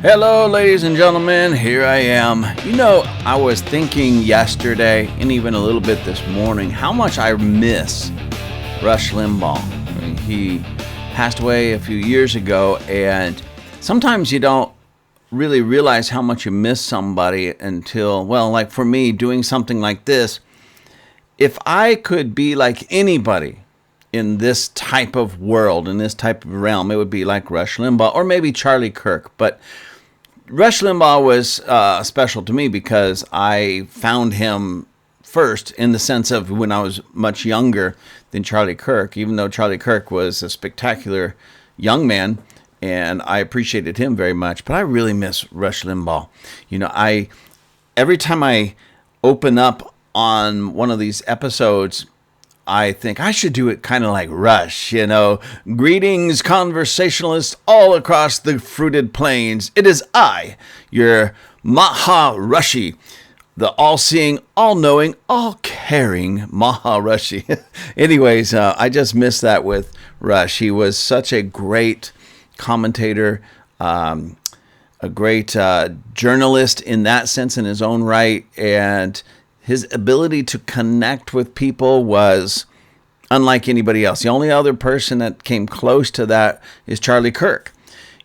Hello, ladies and gentlemen. Here I am. I was thinking yesterday and even a little bit this morning how much I miss Rush Limbaugh. I mean, he passed away a few years ago, and sometimes you don't really realize how much you miss somebody until, well, like for me, doing something like this. If I could be like anybody in this type of world, in this type of realm, it would be like Rush Limbaugh or maybe Charlie Kirk. But Rush Limbaugh was special to me because I found him first in the sense of when I was much younger than Charlie Kirk, even though Charlie Kirk was a spectacular young man, and I appreciated him very much. But I really miss Rush Limbaugh. Every time I open up on one of these episodes, I think I should do it kind of like Rush, Greetings, conversationalists all across the fruited plains. It is I, your Maharishi, the all-seeing, all-knowing, all-caring Maharishi. Anyways, I just miss that with Rush. He was such a great commentator, a great journalist in that sense in his own right, and his ability to connect with people was unlike anybody else. The only other person that came close to that is Charlie Kirk,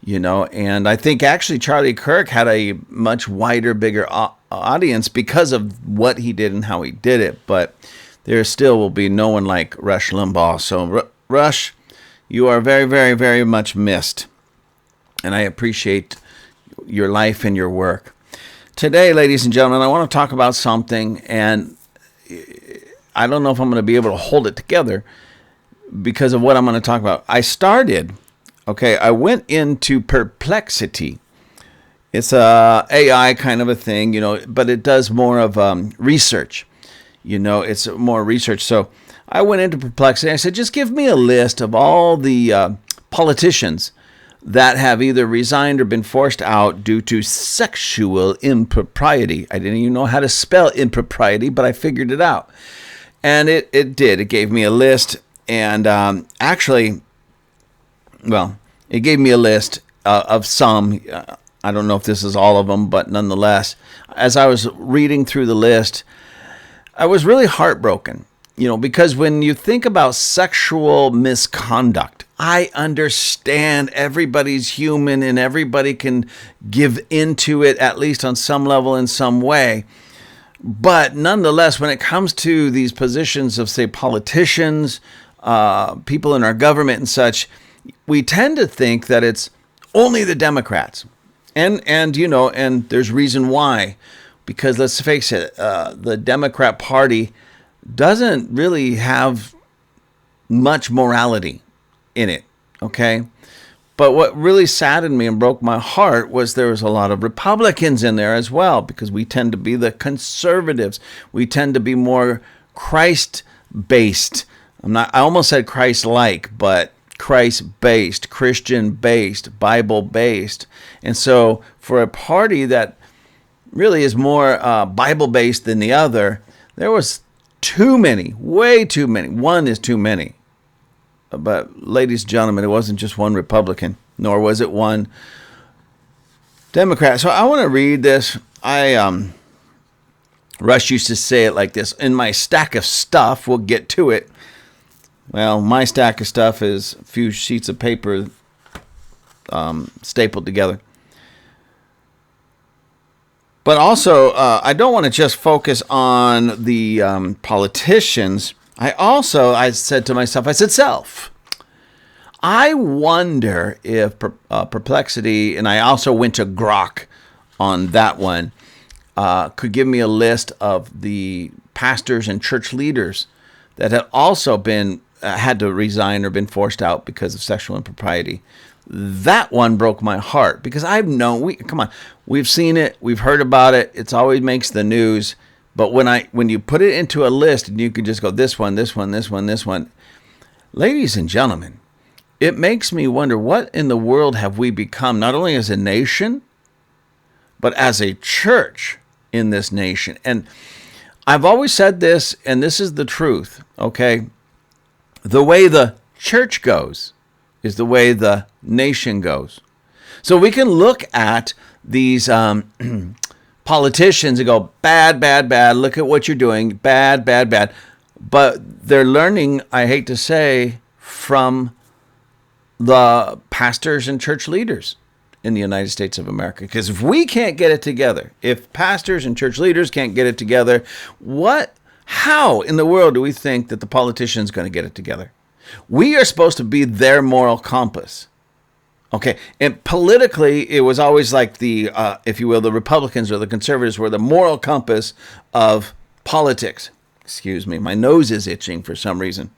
and I think actually Charlie Kirk had a much wider, bigger audience because of what he did and how he did it. But there still will be no one like Rush Limbaugh. So Rush, you are very, very, very much missed. And I appreciate your life and your work. Today, ladies and gentlemen, I want to talk about something, and I don't know if I'm going to be able to hold it together because of what I'm going to talk about. I went into Perplexity. It's a AI kind of a thing, but it does more of research. It's more research. So I went into Perplexity. I said, just give me a list of all the politicians that have either resigned or been forced out due to sexual impropriety. I didn't even know how to spell impropriety, but I figured it out. And it did. It gave me a list. And it gave me a list of some. I don't know if this is all of them, but nonetheless, as I was reading through the list, I was really heartbroken. Because when you think about sexual misconduct, I understand everybody's human and everybody can give into it, at least on some level in some way. But nonetheless, when it comes to these positions of, say, politicians, people in our government and such, we tend to think that it's only the Democrats. And there's reason why. Because let's face it, the Democrat Party doesn't really have much morality in it, okay? But what really saddened me and broke my heart was there was a lot of Republicans in there as well, because we tend to be the conservatives. We tend to be more Christ-based. I almost said Christ-like, but Christ-based, Christian-based, Bible-based. And so for a party that really is more Bible-based than the other, there was too many, way too many. One is too many. But ladies and gentlemen, it wasn't just one Republican, nor was it one Democrat. So I want to read this. Rush used to say it like this: in my stack of stuff, we'll get to it. Well, my stack of stuff is a few sheets of paper stapled together. But also, I don't want to just focus on the politicians. I said to myself, I wonder if Perplexity, and I also went to Grok on that one, could give me a list of the pastors and church leaders that had also been had to resign or been forced out because of sexual impropriety. That one broke my heart because we've seen it, we've heard about it. It's always makes the news. But when you put it into a list and you can just go this one, this one, this one, this one, ladies and gentlemen, it makes me wonder what in the world have we become, not only as a nation, but as a church in this nation. And I've always said this, and this is the truth, okay? The way the church goes is the way the nation goes. So we can look at these politicians and go, bad, bad, bad. Look at what you're doing. Bad, bad, bad. But they're learning, I hate to say, from the pastors and church leaders in the United States of America. Because if we can't get it together, if pastors and church leaders can't get it together, how in the world do we think that the politician's going to get it together? We are supposed to be their moral compass. Okay, and politically, it was always like the, if you will, the Republicans or the conservatives were the moral compass of politics. Excuse me, my nose is itching for some reason.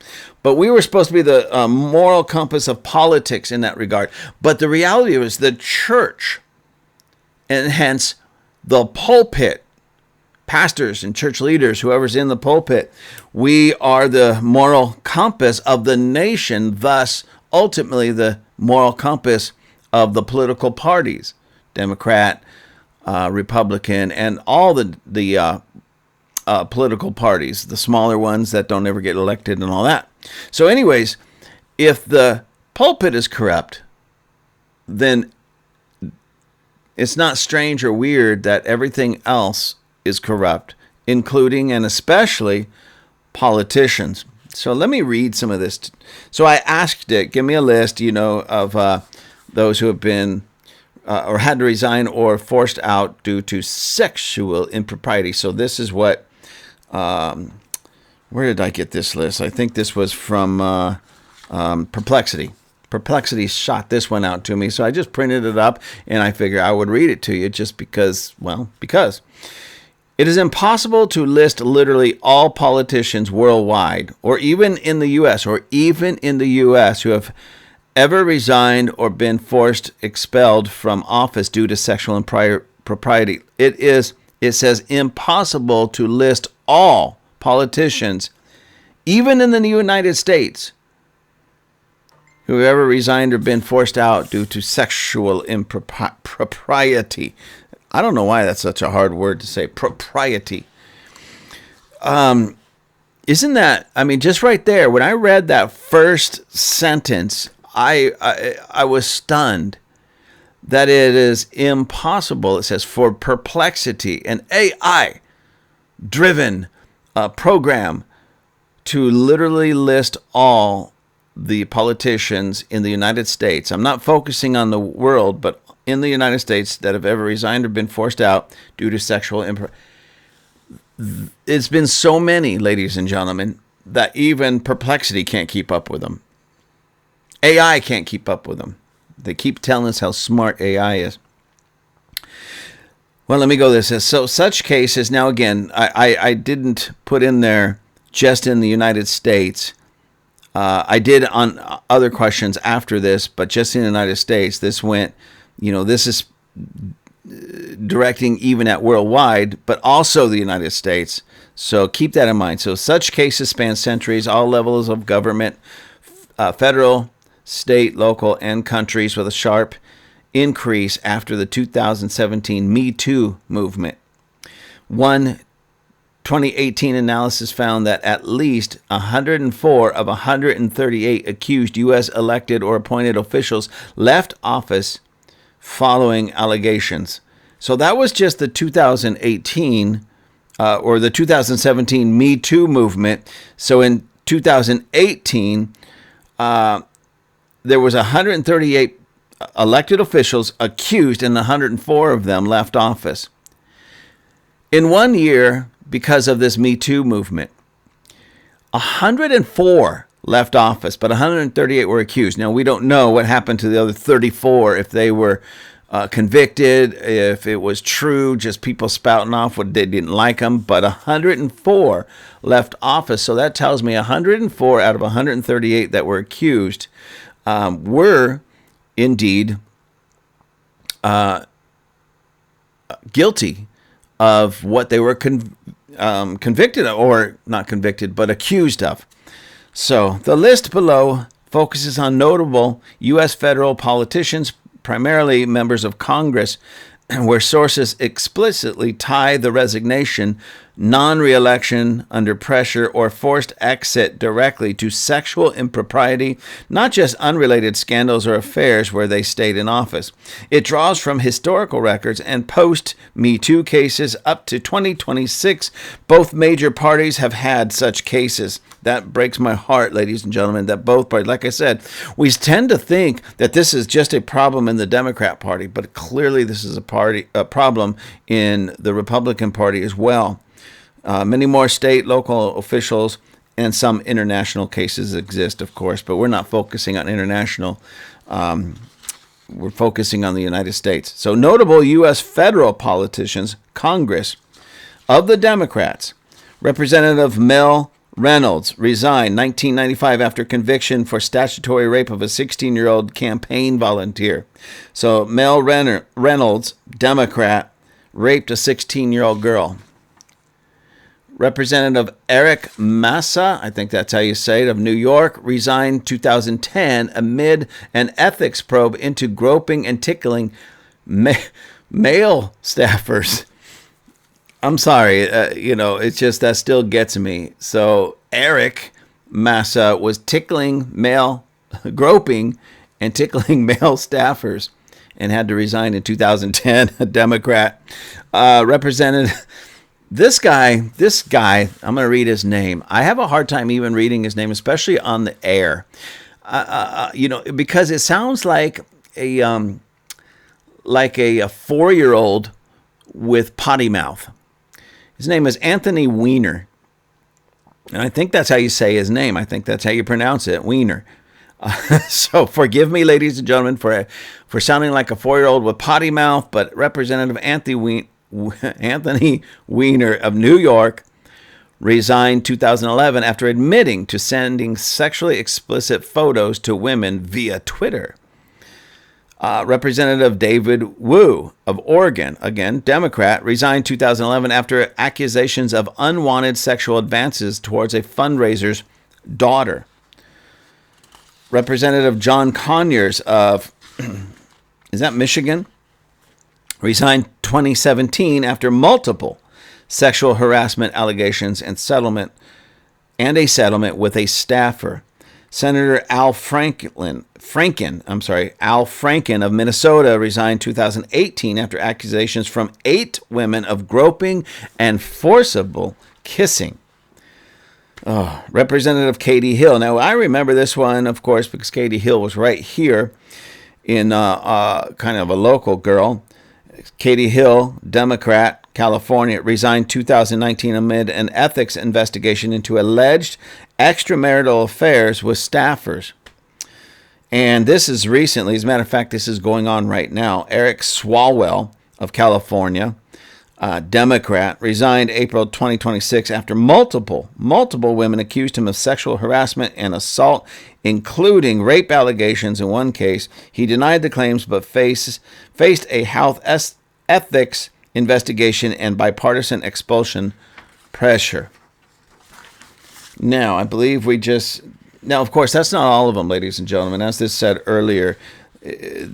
But we were supposed to be the moral compass of politics in that regard. But the reality was the church, and hence the pulpit, pastors and church leaders, whoever's in the pulpit, we are the moral compass of the nation, thus ultimately the moral compass of the political parties, Democrat, Republican, and all the political parties, the smaller ones that don't ever get elected and all that. So anyways, if the pulpit is corrupt, then it's not strange or weird that everything else is corrupt, including and especially politicians. So let me read some of this. So I asked it, give me a list, of those who have been or had to resign or forced out due to sexual impropriety. So this is what, where did I get this list? I think this was from Perplexity. Perplexity shot this one out to me. So I just printed it up and I figure I would read it to you just because. It is impossible to list literally all politicians worldwide, or even in the U.S., who have ever resigned or been forced expelled from office due to sexual impropriety. It says impossible to list all politicians, even in the United States, who have ever resigned or been forced out due to sexual impropriety. I don't know why that's such a hard word to say, propriety. Isn't that, just right there, when I read that first sentence, I was stunned that it is impossible. It says for perplexity, an AI-driven program to literally list all the politicians in the United States. I'm not focusing on the world, but in the United States that have ever resigned or been forced out due to sexual impropriety. It's been so many, ladies and gentlemen, that even Perplexity can't keep up with them. AI can't keep up with them. They keep telling us how smart AI is. Well, let me go this. So such cases, now again, I didn't put in there just in the United States. I did on other questions after this, but just in the United States, this went, this is directing even at worldwide, but also the United States. So keep that in mind. So such cases span centuries, all levels of government, federal, state, local, and countries, with a sharp increase after the 2017 Me Too movement. One 2018 analysis found that at least 104 of 138 accused U.S. elected or appointed officials left office following allegations. So that was just the 2018 or the 2017 Me Too movement. So in 2018, there was 138 elected officials accused, and 104 of them left office. In 1 year, because of this Me Too movement, 104 left office, but 138 were accused. Now, we don't know what happened to the other 34, if they were convicted, if it was true, just people spouting off what they didn't like them, but 104 left office. So that tells me 104 out of 138 that were accused were indeed guilty of what they were convicted of, or not convicted, but accused of. So the list below focuses on notable U.S. federal politicians, primarily members of Congress, where sources explicitly tie the resignation non-reelection under pressure, or forced exit directly to sexual impropriety, not just unrelated scandals or affairs where they stayed in office. It draws from historical records and post-Me Too cases up to 2026. Both major parties have had such cases. That breaks my heart, ladies and gentlemen, that both parties, like I said, we tend to think that this is just a problem in the Democrat Party, but clearly this is a problem in the Republican Party as well. Many more state, local officials, and some international cases exist, of course, but we're not focusing on international. We're focusing on the United States. So notable U.S. federal politicians, Congress, of the Democrats, Representative Mel Reynolds resigned 1995 after conviction for statutory rape of a 16-year-old campaign volunteer. So Mel Reynolds, Democrat, raped a 16-year-old girl. Representative Eric Massa, I think that's how you say it, of New York, resigned 2010 amid an ethics probe into groping and tickling male staffers. I'm sorry, it's just that still gets me. So Eric Massa was groping and tickling male staffers and had to resign in 2010, a Democrat. Representative... This guy, I'm going to read his name. I have a hard time even reading his name, especially on the air, because it sounds like a 4-year-old with potty mouth. His name is Anthony Weiner, and I think that's how you say his name. I think that's how you pronounce it, Weiner. So forgive me, ladies and gentlemen, for sounding like a 4-year-old with potty mouth, but Representative Anthony Weiner of New York resigned 2011 after admitting to sending sexually explicit photos to women via Twitter. Representative David Wu of Oregon, again, Democrat, resigned 2011 after accusations of unwanted sexual advances towards a fundraiser's daughter. Representative John Conyers of, is that Michigan? Resigned 2017 after multiple sexual harassment allegations and a settlement with a staffer. Senator Al Franken of Minnesota resigned 2018 after accusations from 8 women of groping and forcible kissing. Representative Katie Hill. Now, I remember this one, of course, because Katie Hill was right here in kind of a local girl. Katie Hill, Democrat, California, resigned 2019 amid an ethics investigation into alleged extramarital affairs with staffers. And this is recently, as a matter of fact, this is going on right now. Eric Swalwell of California, Democrat, resigned April 2026 after multiple women accused him of sexual harassment and assault, including rape allegations in one case. He denied the claims but faced a health ethics investigation and bipartisan expulsion pressure. Now, I believe now, of course, that's not all of them, ladies and gentlemen. As this said earlier, there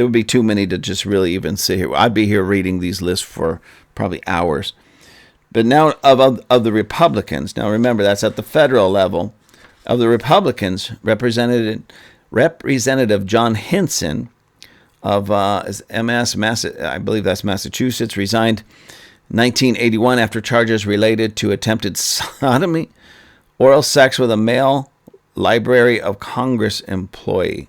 would be too many to just really even sit here. I'd be here reading these lists for probably hours. But now of the Republicans, now remember, that's at the federal level. Of the Republicans, Representative John Hinson of I believe that's Massachusetts, resigned 1981 after charges related to attempted sodomy, oral sex with a male Library of Congress employee.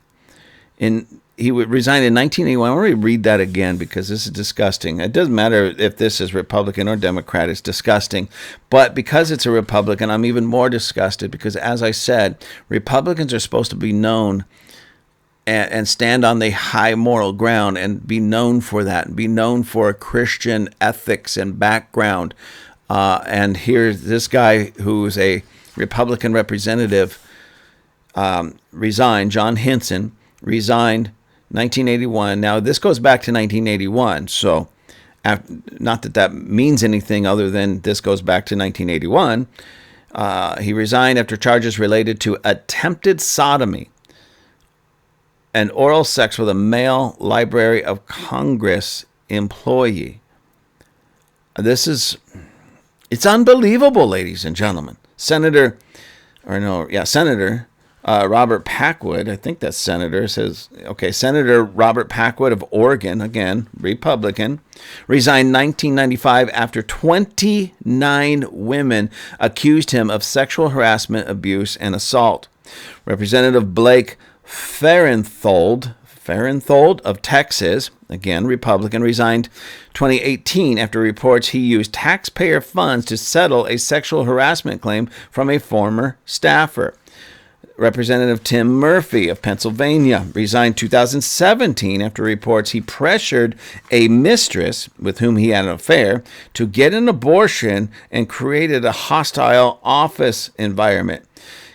He resigned in 1981. I want to read that again because this is disgusting. It doesn't matter if this is Republican or Democrat. It's disgusting. But because it's a Republican, I'm even more disgusted because, as I said, Republicans are supposed to be known and stand on the high moral ground and be known for that, and be known for Christian ethics and background. And here's this guy who's a Republican representative resigned. John Hinson resigned 1981. Now, this goes back to 1981, so not that means anything other than this goes back to 1981. He resigned after charges related to attempted sodomy and oral sex with a male Library of Congress employee. It's unbelievable, ladies and gentlemen. Senator Robert Packwood, I think that's Senator, Senator Robert Packwood of Oregon, again, Republican, resigned 1995 after 29 women accused him of sexual harassment, abuse, and assault. Representative Blake Farenthold of Texas, again, Republican, resigned 2018 after reports he used taxpayer funds to settle a sexual harassment claim from a former staffer. Representative Tim Murphy of Pennsylvania resigned 2017 after reports he pressured a mistress with whom he had an affair to get an abortion and created a hostile office environment.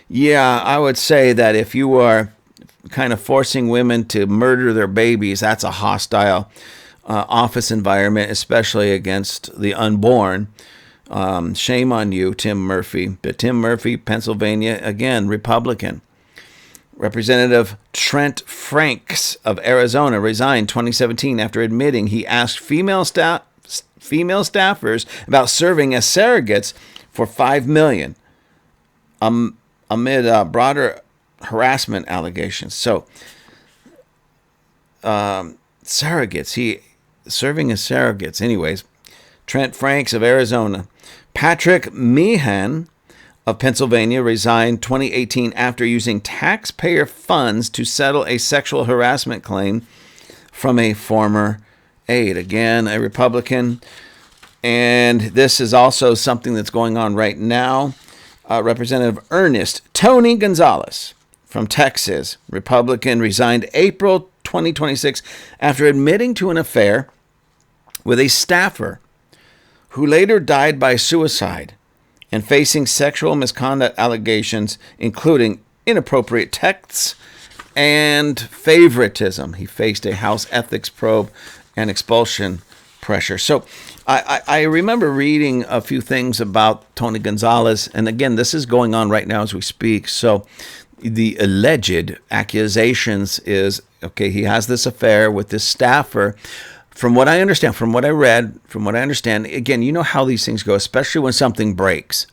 Yeah, I would say that if you are kind of forcing women to murder their babies, that's a hostile office environment, especially against the unborn. Shame on you, Tim Murphy. But Tim Murphy, Pennsylvania, again, Republican. Representative Trent Franks of Arizona resigned 2017 after admitting he asked female staffers about serving as surrogates for $5 million amid broader harassment allegations. So, surrogates, serving as surrogates. Anyways, Trent Franks of Arizona. Patrick Meehan of Pennsylvania resigned 2018 after using taxpayer funds to settle a sexual harassment claim from a former aide. Again, a Republican. And this is also something that's going on right now. Representative Ernest Tony Gonzalez from Texas, Republican, resigned April 2026 after admitting to an affair with a staffer who later died by suicide and facing sexual misconduct allegations, including inappropriate texts and favoritism. He faced a house ethics probe and expulsion pressure. So I remember reading a few things about Tony Gonzalez, and again, this is going on right now as we speak. So the alleged accusations is, he has this affair with this staffer. From what I understand, from what I read, from what I understand, again, you know how these things go, especially when something breaks.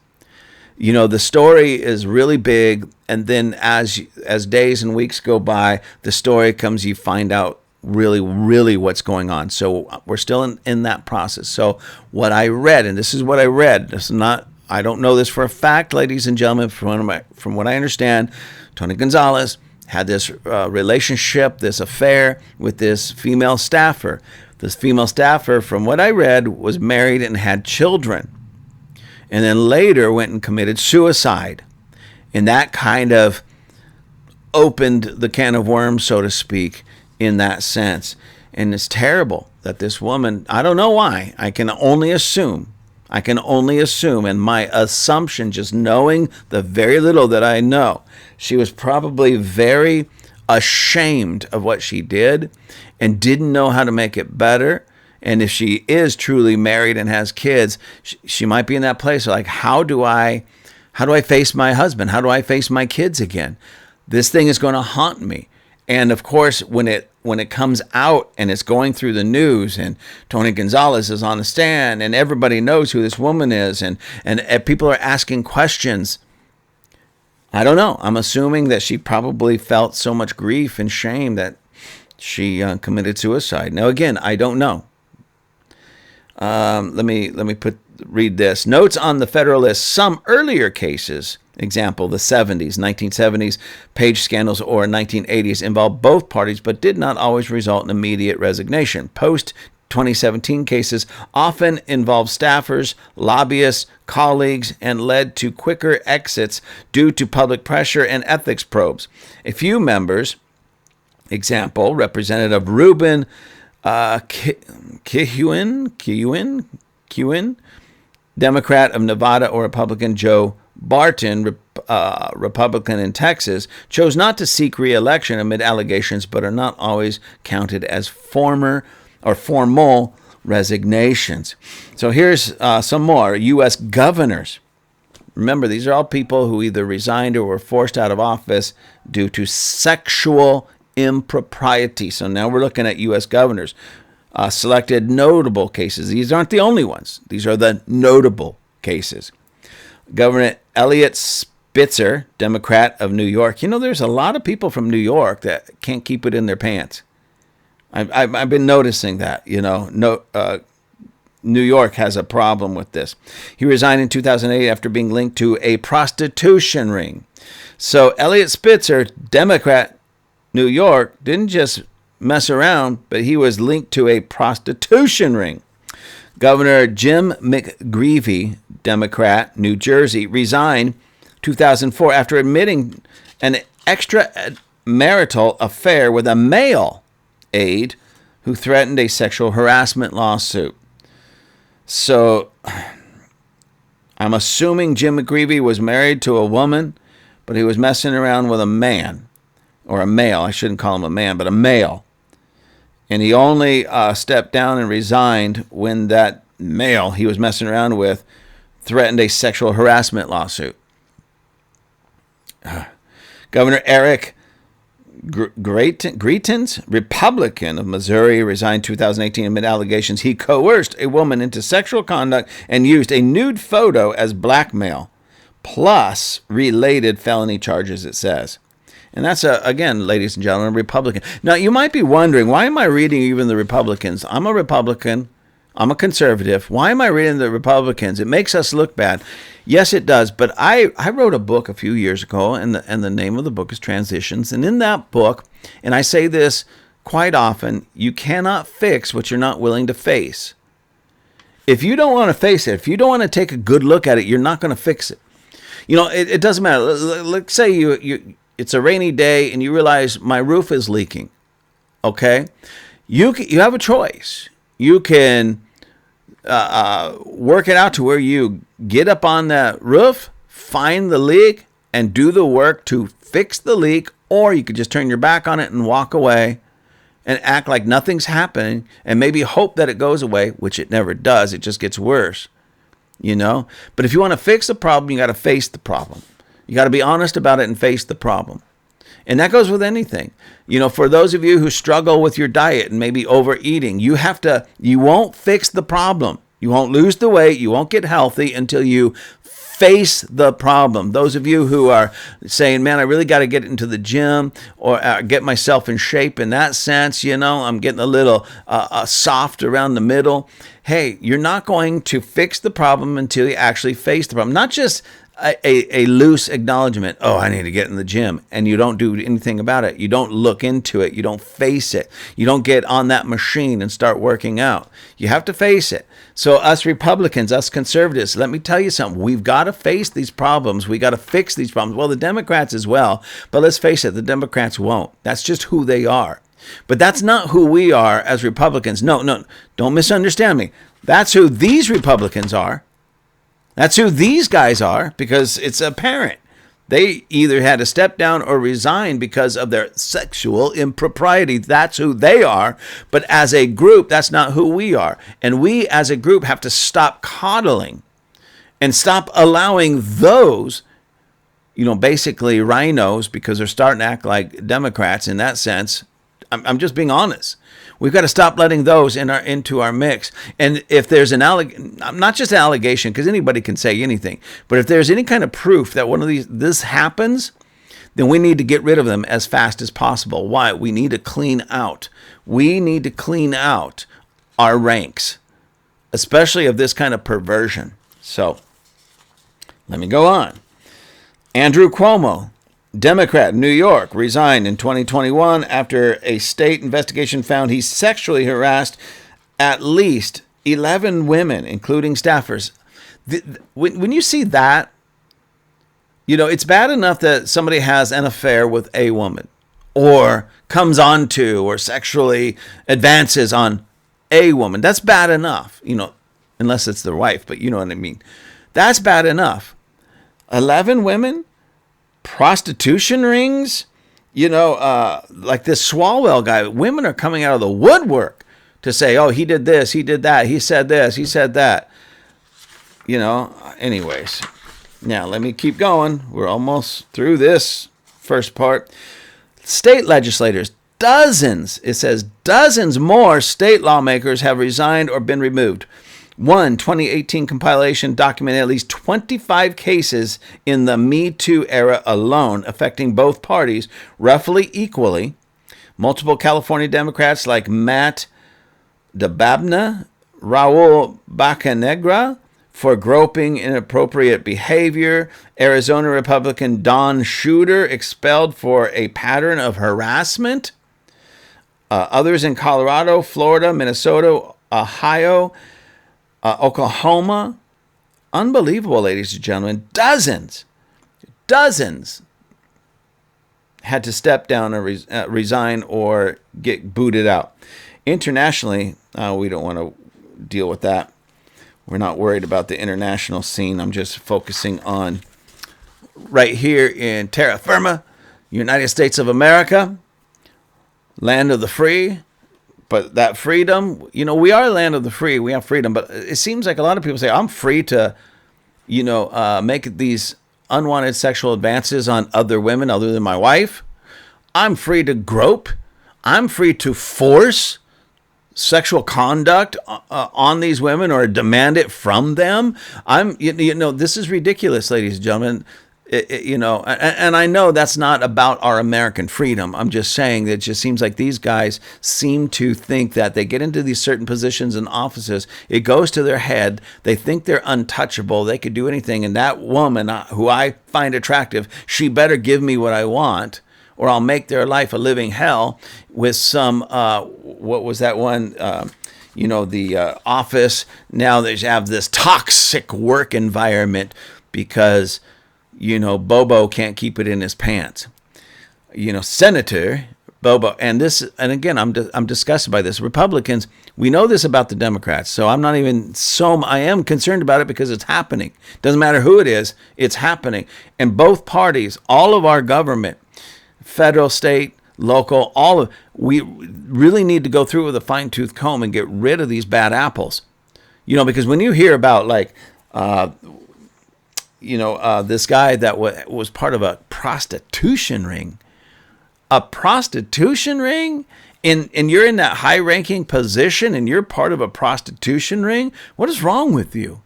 You know, the story is really big, and then as days and weeks go by, the story comes, you find out really what's going on. So we're still in that process. So what I read, and this is what I read, this is not, I don't know this for a fact, ladies and gentlemen, from what I understand, Tony Gonzalez had this relationship, this affair with this female staffer. This female staffer, from what I read, was married and had children, and then later went and committed suicide. And that kind of opened the can of worms, so to speak, in that sense. And it's terrible that this woman, I don't know why, I can only assume, and my assumption, just knowing the very little that I know, she was probably very ashamed of what she did and didn't know how to make it better. And if she is truly married and has kids, she might be in that place like, how do I face my husband? How do I face my kids again? This thing is going to haunt me. And of course, when it comes out and it's going through the news, and Tony Gonzalez is on the stand, and everybody knows who this woman is, and people are asking questions, I don't know. I'm assuming that she probably felt so much grief and shame that she committed suicide. Now, again, I don't know. Let me read this. Notes on the Federalist. Some earlier cases, example, the 1970s Page scandals, or 1980s, involved both parties but did not always result in immediate resignation. Post-2017 cases often involve staffers, lobbyists, colleagues, and led to quicker exits due to public pressure and ethics probes. A few members, example, Representative Ruben Kihuen, Democrat of Nevada, or Republican Joe Barton, Republican in Texas, chose not to seek re-election amid allegations, but are not always counted as formal resignations. So here's some more. U.S. governors. Remember, these are all people who either resigned or were forced out of office due to sexual impropriety. So now we're looking at U.S. governors. selected notable cases. These aren't the only ones. These are the notable cases. Governor Elliot Spitzer, Democrat of New York. You know, there's a lot of people from New York that can't keep it in their pants. I've been noticing that, New York has a problem with this. He resigned in 2008 after being linked to a prostitution ring. So Elliot Spitzer, Democrat, New York, didn't just mess around, but he was linked to a prostitution ring. Governor Jim McGreevey, Democrat, New Jersey, resigned 2004 after admitting an extramarital affair with a male aide who threatened a sexual harassment lawsuit. So I'm assuming Jim McGreevey was married to a woman, but he was messing around with a man, or a male. I shouldn't call him a man, but a male. And he only stepped down and resigned when that male he was messing around with threatened a sexual harassment lawsuit. Governor Eric Greitens, Republican of Missouri, resigned 2018 amid allegations he coerced a woman into sexual conduct and used a nude photo as blackmail, plus related felony charges, it says. And that's, again, ladies and gentlemen, a Republican. Now, you might be wondering, why am I reading even the Republicans? I'm a Republican. I'm a conservative. Why am I reading the Republicans? It makes us look bad. Yes, it does. But I wrote a book a few years ago, and the name of the book is Transitions. And in that book, and I say this quite often, you cannot fix what you're not willing to face. If you don't want to face it, if you don't want to take a good look at it, you're not going to fix it. It doesn't matter. Let's say it's a rainy day and you realize my roof is leaking. Okay? You have a choice. You can work it out to where you get up on that roof, find the leak, and do the work to fix the leak, or you could just turn your back on it and walk away and act like nothing's happening and maybe hope that it goes away, which it never does. It just gets worse, But if you want to fix the problem, you got to face the problem. You got to be honest about it and face the problem. And that goes with anything. For those of you who struggle with your diet and maybe overeating, you won't fix the problem. You won't lose the weight. You won't get healthy until you face the problem. Those of you who are saying, man, I really got to get into the gym or get myself in shape in that sense, I'm getting a little soft around the middle. Hey, you're not going to fix the problem until you actually face the problem. Not just a loose acknowledgement, I need to get in the gym, and you don't do anything about it. You don't look into it. You don't face it. You don't get on that machine and start working out. You have to face it. So us Republicans, us conservatives, let me tell you something. We've got to face these problems. We got to fix these problems. Well, the Democrats as well, but let's face it, the Democrats won't. That's just who they are. But that's not who we are as Republicans. No, don't misunderstand me. That's who these Republicans are. That's who these guys are, because it's apparent. They either had to step down or resign because of their sexual impropriety. That's who they are. But as a group, that's not who we are. And we as a group have to stop coddling and stop allowing those, basically rhinos, because they're starting to act like Democrats in that sense. I'm just being honest. We've got to stop letting those into our mix. And if there's not just an allegation, because anybody can say anything, but if there's any kind of proof that this happens, then we need to get rid of them as fast as possible. Why? We need to clean out. We need to clean out our ranks, especially of this kind of perversion. So let me go on. Andrew Cuomo, Democrat, New York, resigned in 2021 after a state investigation found he sexually harassed at least 11 women, including staffers. When you see that, it's bad enough that somebody has an affair with a woman or comes on to or sexually advances on a woman. That's bad enough, unless it's their wife, but you know what I mean. That's bad enough. 11 women? Prostitution rings, like this Swalwell guy. Women are coming out of the woodwork to say, he did this, he did that, he said this, he said that. Anyways. Now, let me keep going. We're almost through this first part. State legislators dozens, it says dozens more state lawmakers have resigned or been removed. One 2018 compilation documented at least 25 cases in the Me Too era alone, affecting both parties roughly equally. Multiple California Democrats like Matt DeBabna, Raul Bacanegra for groping inappropriate behavior, Arizona Republican Don Shooter expelled for a pattern of harassment, others in Colorado, Florida, Minnesota, Ohio, Oklahoma. Unbelievable, ladies and gentlemen. Dozens had to step down or resign or get booted out. Internationally, we don't want to deal with that. We're not worried about the international scene. I'm just focusing on right here in terra firma, United States of America, land of the free. But that freedom, we are land of the free. We have freedom. But it seems like a lot of people say, I'm free to, make these unwanted sexual advances on other women other than my wife. I'm free to grope. I'm free to force sexual conduct on these women or demand it from them. This is ridiculous, ladies and gentlemen. And I know that's not about our American freedom. I'm just saying that it just seems like these guys seem to think that they get into these certain positions and offices. It goes to their head. They think they're untouchable. They could do anything. And that woman who I find attractive, she better give me what I want, or I'll make their life a living hell with some, what was that one? The office. Now they have this toxic work environment because, Bobo can't keep it in his pants. Senator Bobo. And again, I'm disgusted by this. Republicans, we know this about the Democrats. So I am concerned about it because it's happening. Doesn't matter who it is, it's happening. And both parties, all of our government, federal, state, local, we really need to go through with a fine-tooth comb and get rid of these bad apples. Because when you hear about this guy that was part of a prostitution ring, and you're in that high-ranking position and you're part of a prostitution ring, what is wrong with you?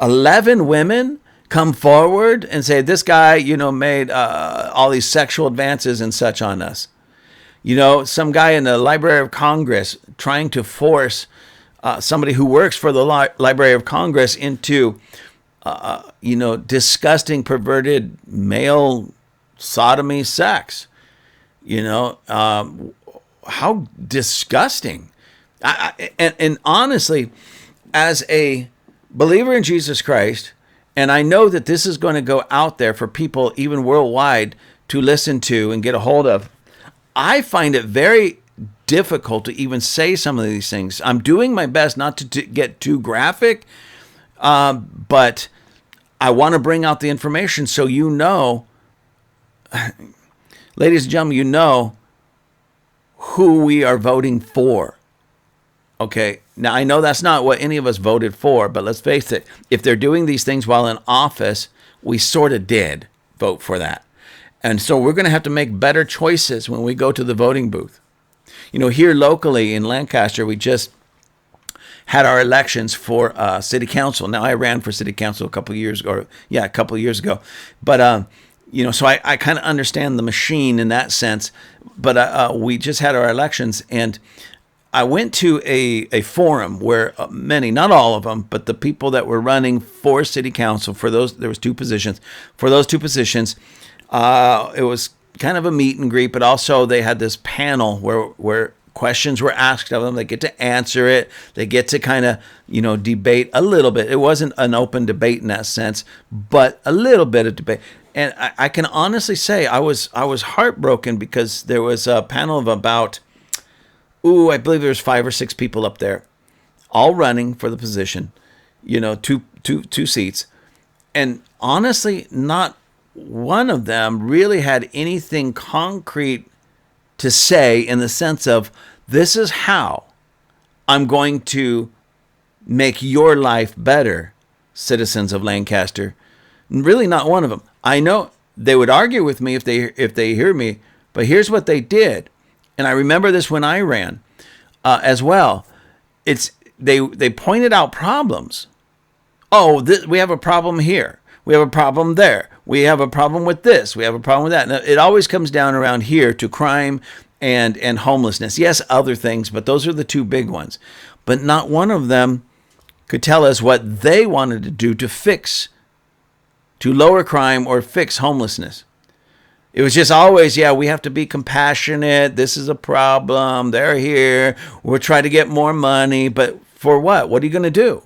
11 women come forward and say, this guy, made all these sexual advances and such on us. Some guy in the Library of Congress trying to force somebody who works for the Library of Congress into, disgusting, perverted male sodomy sex. How disgusting. And honestly, as a believer in Jesus Christ, and I know that this is going to go out there for people even worldwide to listen to and get a hold of, I find it very difficult to even say some of these things. I'm doing my best not to get too graphic, but I want to bring out the information so ladies and gentlemen, who we are voting for. Okay, now I know that's not what any of us voted for, but let's face it, if they're doing these things while in office, we sort of did vote for that. And so we're going to have to make better choices when we go to the voting booth. Here locally in Lancaster, we just had our elections for city council. Now, I ran for city council a couple of years ago. But, so I kind of understand the machine in that sense. But we just had our elections, and I went to a forum where many, not all of them, but the people that were running for city council, there was two positions. For those two positions, it was kind of a meet and greet, but also they had this panel where questions were asked of them. They get to answer it. They get to kind of, debate a little bit. It wasn't an open debate in that sense, but a little bit of debate. And I can honestly say I was heartbroken because there was a panel of about, I believe there was 5 or 6 people up there, all running for the position, two seats. And honestly, not one of them really had anything concrete to say in the sense of, this is how I'm going to make your life better, citizens of Lancaster. Really not one of them. I know they would argue with me if they hear me, but here's what they did. And I remember this when I ran as well. They pointed out problems. Oh, we have a problem here. We have a problem there. We have a problem with this. We have a problem with that. Now, it always comes down around here to crime and homelessness. Yes, other things, but those are the two big ones. But not one of them could tell us what they wanted to do to lower crime or fix homelessness. It was just always, we have to be compassionate. This is a problem. They're here. We'll try to get more money. But for what? What are you going to do?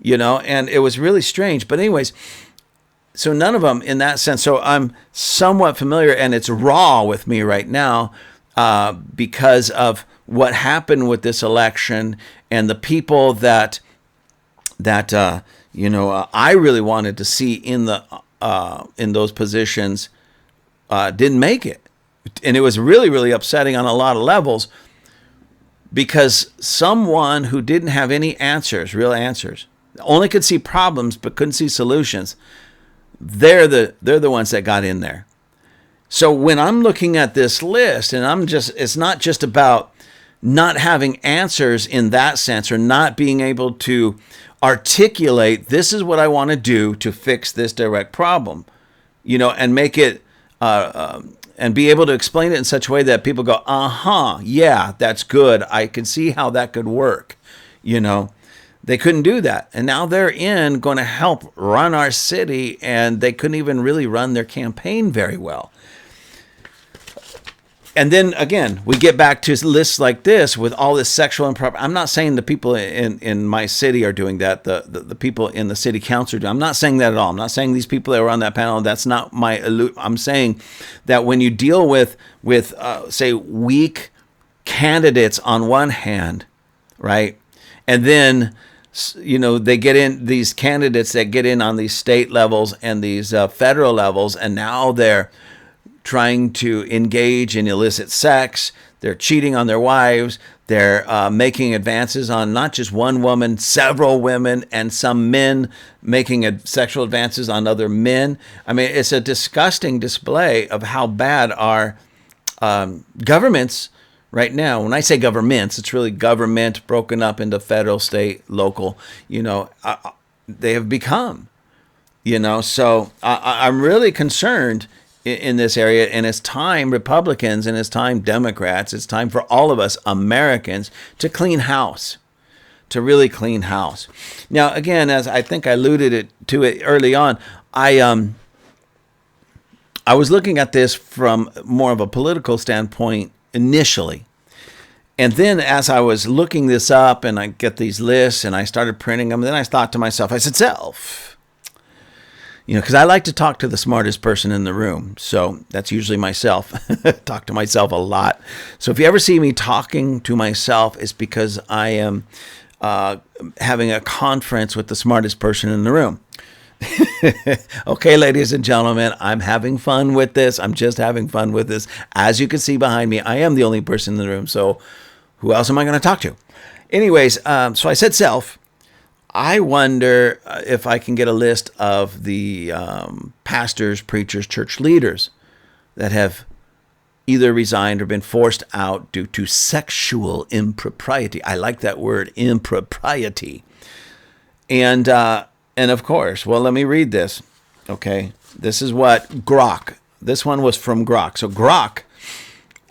And it was really strange. But anyways, so none of them in that sense. So I'm somewhat familiar, and it's raw with me right now because of what happened with this election and the people that I really wanted to see in those positions didn't make it. And it was really, really upsetting on a lot of levels because someone who didn't have any answers, real answers, only could see problems but couldn't see solutions, they're the ones that got in there. So when I'm looking at this list, and it's not just about not having answers in that sense or not being able to articulate, this is what I want to do to fix this direct problem, and make it, and be able to explain it in such a way that people go, yeah, that's good. I can see how that could work. They couldn't do that. And now they're going to help run our city, and they couldn't even really run their campaign very well. And then again, we get back to lists like this with all this sexual impropriety. I'm not saying the people in my city are doing that. The people in the city council are doing. I'm not saying that at all. I'm not saying these people that were on that panel. That's not I'm saying that when you deal with say weak candidates on one hand, right, and then they get in, these candidates that get in on these state levels and these federal levels, and now they're trying to engage in illicit sex. They're cheating on their wives. They're making advances on not just one woman, several women, and some men making sexual advances on other men. I mean, it's a disgusting display of how bad our governments right now. When I say governments, it's really government broken up into federal, state, local, they have become, so I'm really concerned in this area, and it's time, Republicans, and it's time, Democrats, it's time for all of us Americans to clean house, to really clean house. Now, again, as I think I alluded to it early on, I was looking at this from more of a political standpoint initially. And then as I was looking this up and I get these lists and I started printing them, then I thought to myself, I said, because I like to talk to the smartest person in the room. So that's usually myself. Talk to myself a lot. So if you ever see me talking to myself, it's because I am having a conference with the smartest person in the room. Okay, ladies and gentlemen, I'm having fun with this. I'm just having fun with this. As you can see behind me, I am the only person in the room. So who else am I going to talk to? Anyways, so I said self. I wonder if I can get a list of the pastors, preachers, church leaders that have either resigned or been forced out due to sexual impropriety. I like that word, impropriety. And of course, well, let me read this. Okay, this is what Grok. This one was from Grok. So Grok,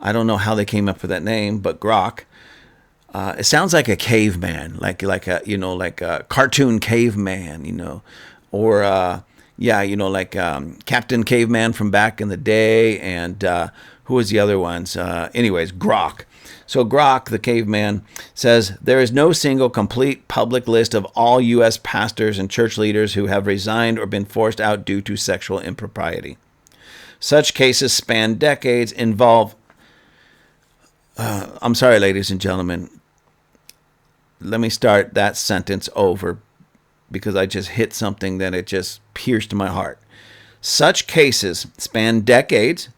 I don't know how they came up with that name, but Grok. It sounds like a caveman, like a cartoon caveman, or like Captain Caveman from back in the day, and who was the other ones? Anyways, Grok. So Grok, the caveman, says there is no single complete public list of all U.S. pastors and church leaders who have resigned or been forced out due to sexual impropriety. Such cases span decades, involve. I'm sorry, ladies and gentlemen. Let me start that sentence over because I just hit something that it just pierced my heart. Such cases span decades,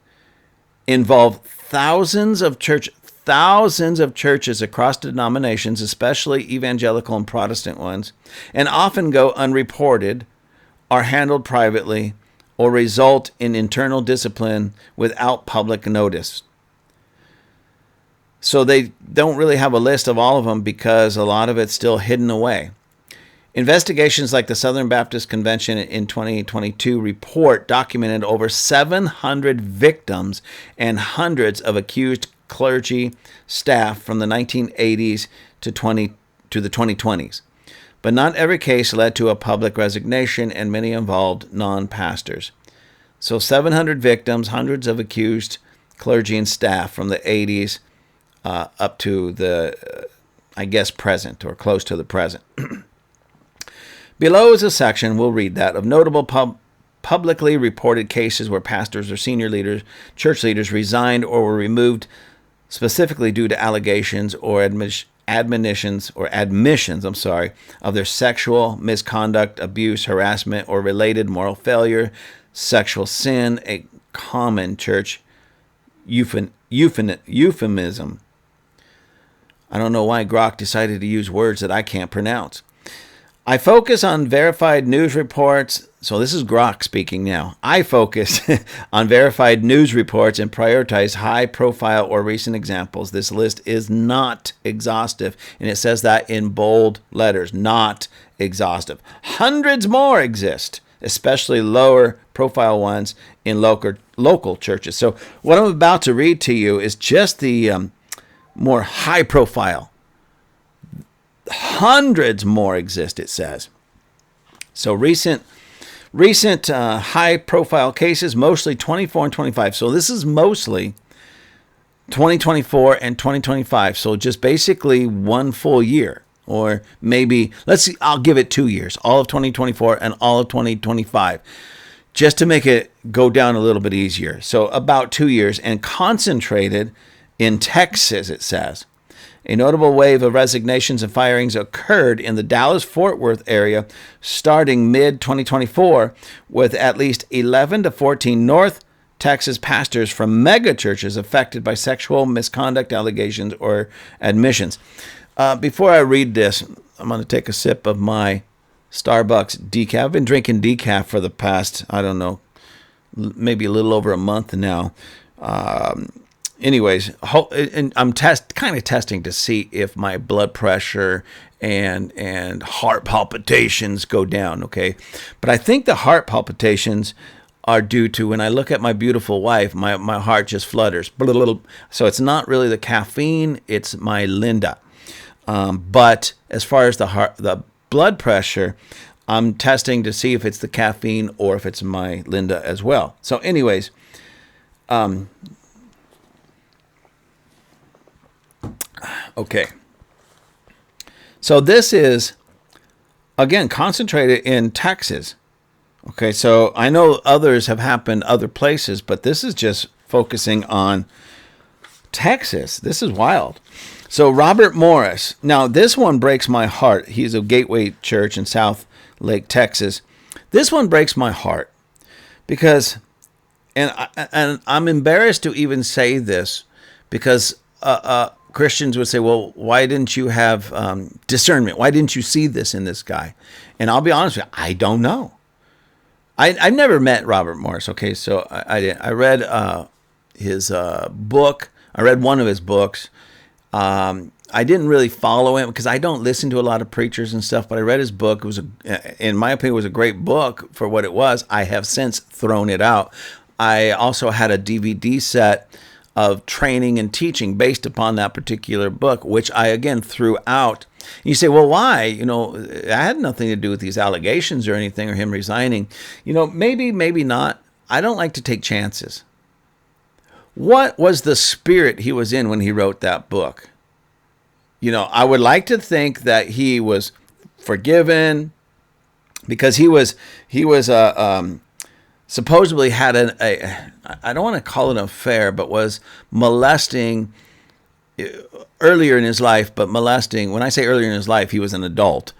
involve thousands of churches across denominations, especially evangelical and Protestant ones, and often go unreported, are handled privately, or result in internal discipline without public notice. So they don't really have a list of all of them because a lot of it's still hidden away. Investigations like the Southern Baptist Convention in 2022 report documented over 700 victims and hundreds of accused clergy staff from the 1980s to the 2020s. But not every case led to a public resignation, and many involved non-pastors. So 700 victims, hundreds of accused clergy and staff from the 80s up to the, present or close to the present. Below is a section, we'll read that, of notable publicly reported cases where pastors or senior leaders, church leaders resigned or were removed specifically due to allegations or admissions of their sexual misconduct, abuse, harassment, or related moral failure, sexual sin, a common church euphemism. I don't know why Grok decided to use words that I can't pronounce. I focus on verified news reports. So this is Grok speaking now. I focus on verified news reports and prioritize high-profile or recent examples. This list is not exhaustive, and it says that in bold letters, not exhaustive. Hundreds more exist, especially lower-profile ones in local churches. So what I'm about to read to you is just the more high-profile. Hundreds more exist, it says. So recent high-profile cases, mostly 24 and 25. So this is mostly 2024 and 2025. So just basically one full year, or maybe, I'll give it 2 years, all of 2024 and all of 2025, just to make it go down a little bit easier. So about 2 years, and concentrated in Texas, it says. A notable wave of resignations and firings occurred in the Dallas-Fort Worth area starting mid-2024, with at least 11 to 14 North Texas pastors from mega churches affected by sexual misconduct allegations or admissions. Before I read this, I'm going to take a sip of my Starbucks decaf. I've been drinking decaf for the past, maybe a little over a month now. Anyways, and I'm kind of testing to see if my blood pressure and heart palpitations go down, okay? But I think the heart palpitations are due to when I look at my beautiful wife, my heart just flutters. So it's not really the caffeine, it's my Linda. But as far as the blood pressure, I'm testing to see if it's the caffeine or if it's my Linda as well. So anyways, okay, so this is, again, concentrated in Texas. Okay, so I know others have happened other places, but this is just focusing on Texas. This is wild. So Robert Morris. Now, this one breaks my heart. He's a Gateway Church in South Lake, Texas. This one breaks my heart because, and I'm embarrassed to even say this, because Christians would say, well, why didn't you have discernment? Why didn't you see this in this guy? And I'll be honest with you, I don't know. I've never met Robert Morris, okay? So I read his book. I read one of his books. I didn't really follow him because I don't listen to a lot of preachers and stuff, but I read his book. It was, in my opinion, it was a great book for what it was. I have since thrown it out. I also had a DVD set of training and teaching based upon that particular book, which I, again, threw out. You say, well, why? I had nothing to do with these allegations or anything, or him resigning. Maybe, maybe not. I don't like to take chances. What was the spirit he was in when he wrote that book? I would like to think that he was forgiven, because he was supposedly had I don't want to call it an affair, but was molesting earlier in his life, but molesting, when I say earlier in his life, he was an adult,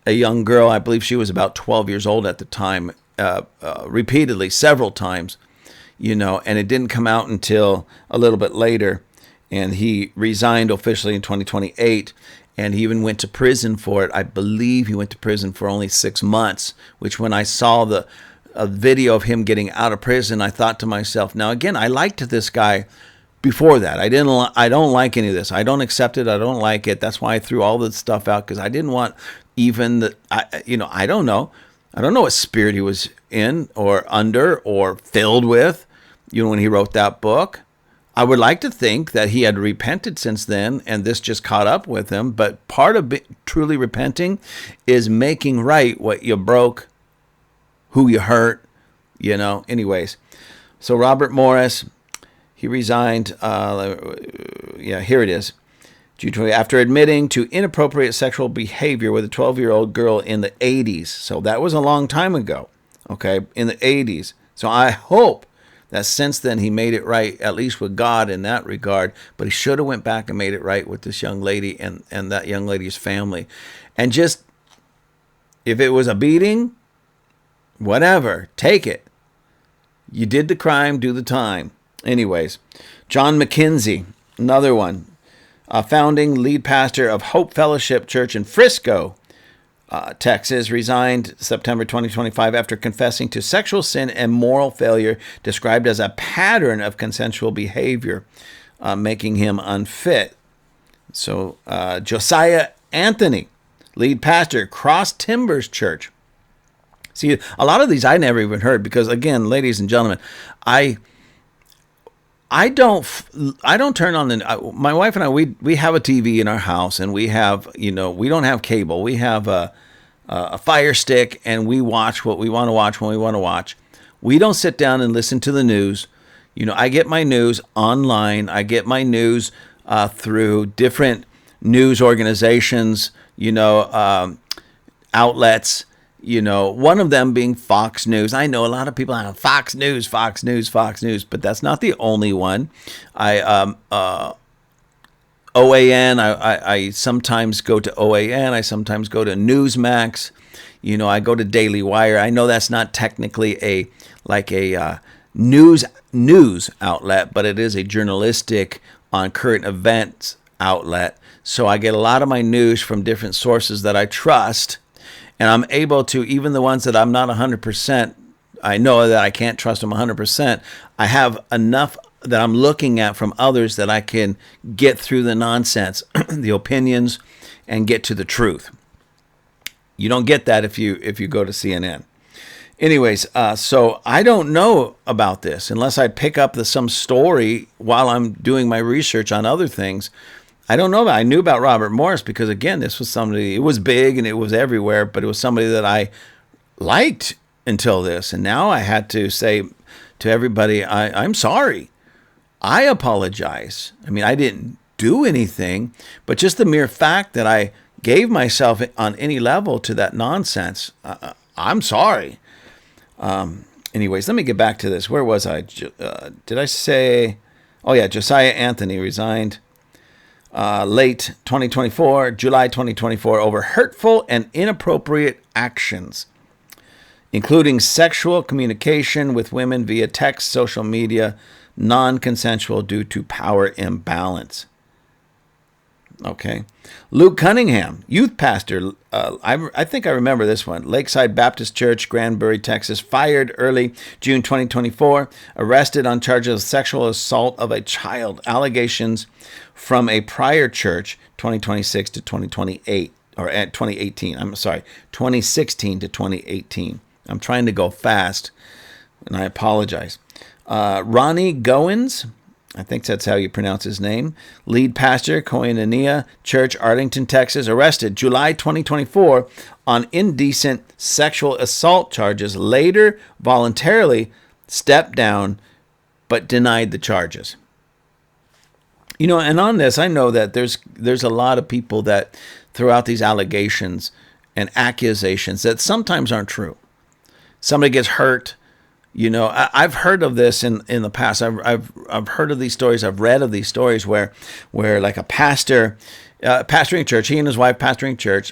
a young girl. I believe she was about 12 years old at the time, repeatedly, several times, and it didn't come out until a little bit later. And he resigned officially in 2028, and he even went to prison for it. I believe he went to prison for only 6 months, which when I saw a video of him getting out of prison, I thought to myself, now again, I liked this guy before that. I don't like any of this. I don't accept it. I don't like it. That's why I threw all this stuff out, because I didn't want even I don't know. I don't know what spirit he was in or under or filled with, when he wrote that book. I would like to think that he had repented since then and this just caught up with him. But part of truly repenting is making right what you broke, who you hurt, Anyways, so Robert Morris, he resigned. Here it is. After admitting to inappropriate sexual behavior with a 12-year-old girl in the 80s. So that was a long time ago, okay, in the 80s. So I hope that since then he made it right, at least with God in that regard. But he should have went back and made it right with this young lady and that young lady's family. And just, if it was a beating, whatever, take it. You did the crime, do the time. Anyways, John McKenzie, another one. Founding lead pastor of Hope Fellowship Church in Frisco, Texas, resigned September 2025 after confessing to sexual sin and moral failure described as a pattern of consensual behavior, making him unfit. So Josiah Anthony, lead pastor, Cross Timbers Church. See, a lot of these I never even heard because, again, ladies and gentlemen, I don't turn on my wife and I, we have a TV in our house, and we have, we don't have cable. We have a Fire Stick, and we watch what we want to watch when we want to watch. We don't sit down and listen to the news. I get my news online. I get my news through different news organizations, outlets. One of them being Fox News. I know a lot of people have Fox News, but that's not the only one. OAN, I sometimes go to OAN. I sometimes go to Newsmax. I go to Daily Wire. I know that's not technically a news outlet, but it is a journalistic on current events outlet. So I get a lot of my news from different sources that I trust. And I'm able to, even the ones that I'm not 100%, I know that I can't trust them 100%. I have enough that I'm looking at from others that I can get through the nonsense, the opinions, and get to the truth. You don't get that if you go to CNN. Anyways, so I don't know about this unless I pick up some story while I'm doing my research on other things. I don't know about. I knew about Robert Morris because, again, this was somebody, it was big and it was everywhere, but it was somebody that I liked until this. And now I had to say to everybody, I'm sorry. I apologize. I mean, I didn't do anything, but just the mere fact that I gave myself on any level to that nonsense, I'm sorry. Anyways, let me get back to this. Where was I? Did I say? Oh, yeah, Josiah Anthony resigned. Late 2024, July 2024, over hurtful and inappropriate actions, including sexual communication with women via text, social media, non-consensual due to power imbalance. Okay. Luke Cunningham, youth pastor. I think I remember this one. Lakeside Baptist Church, Granbury, Texas, fired early June 2024, arrested on charges of sexual assault of a child, allegations from a prior church, 2026 to 2028, or at 2018. I'm sorry, 2016 to 2018. I'm trying to go fast, and I apologize. Ronnie Goins, I think that's how you pronounce his name, lead pastor, Koinonia Church, Arlington, Texas, arrested July 2024 on indecent sexual assault charges, later voluntarily stepped down but denied the charges. And on this, I know that there's a lot of people that throw out these allegations and accusations that sometimes aren't true. Somebody gets hurt. I've heard of this in the past. I've heard of these stories. I've read of these stories where like a pastor, pastoring church, he and his wife pastoring church,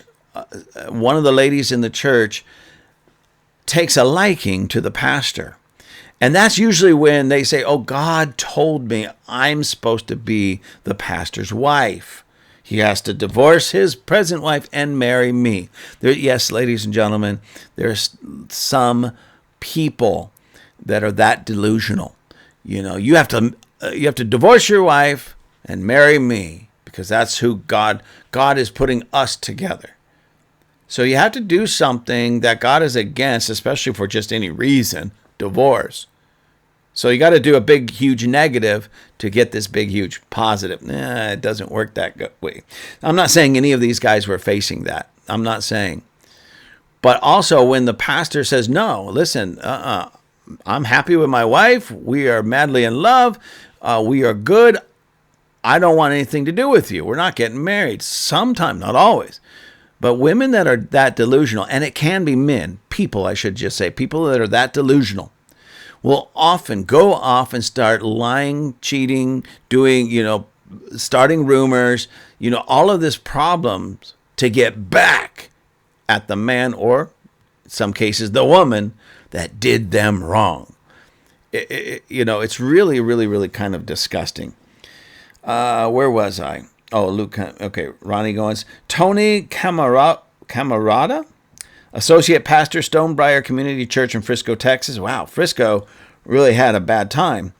one of the ladies in the church takes a liking to the pastor. And that's usually when they say, oh, God told me I'm supposed to be the pastor's wife. He has to divorce his present wife and marry me. Yes, ladies and gentlemen, there's some people that are that delusional. You have to you have to divorce your wife and marry me, because that's who God is putting us together. So you have to do something that God is against, especially for just any reason, divorce. So you got to do a big, huge negative to get this big, huge positive. It doesn't work that way. I'm not saying any of these guys were facing that. I'm not saying. But also when the pastor says, no, listen, I'm happy with my wife. We are madly in love. We are good. I don't want anything to do with you. We're not getting married. Sometimes, not always. But women that are that delusional, and it can be men, people, I should just say, people that are that delusional, will often go off and start lying, cheating, doing, starting rumors, all of this problems to get back at the man, or in some cases the woman, that did them wrong. It's really, really, really kind of disgusting. Where was I? Oh, Luke. Okay, Ronnie Goins. Tony Camarada, associate pastor, Stonebriar Community Church in Frisco, Texas. Wow, Frisco really had a bad time.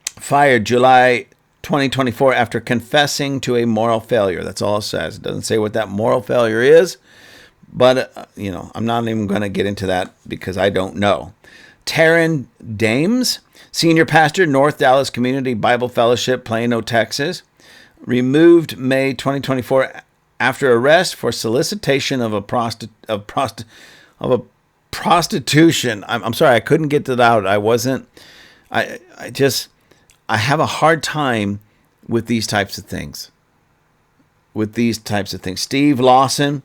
Fired July 2024 after confessing to a moral failure. That's all it says. It doesn't say what that moral failure is, but I'm not even going to get into that because I don't know. Taryn Dames, senior pastor, North Dallas Community Bible Fellowship, Plano, Texas, removed May 2024 after arrest for solicitation of a prostitution. I'm sorry, I couldn't get that out. I have a hard time with these types of things. Steve Lawson,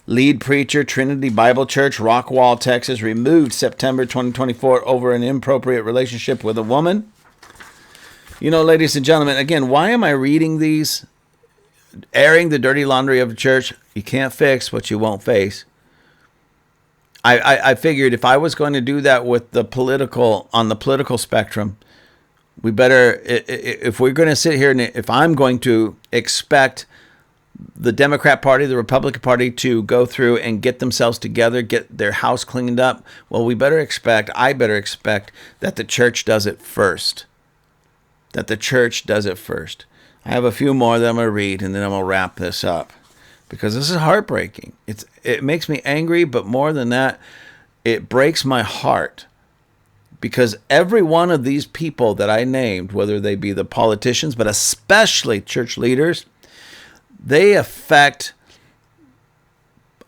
lead preacher, Trinity Bible Church, Rockwall, Texas, removed September 2024 over an inappropriate relationship with a woman. Ladies and gentlemen, again, why am I reading these? Airing the dirty laundry of the church. You can't fix what you won't face. I figured if I was going to do that with on the political spectrum, we better, if we're going to sit here and if I'm going to expect the Democrat Party, the Republican Party to go through and get themselves together, get their house cleaned up, well, I better expect that the church does it first. I have a few more that I'm going to read, and then I'm going to wrap this up, because this is heartbreaking. It makes me angry, but more than that, it breaks my heart, because every one of these people that I named, whether they be the politicians, but especially church leaders, they affect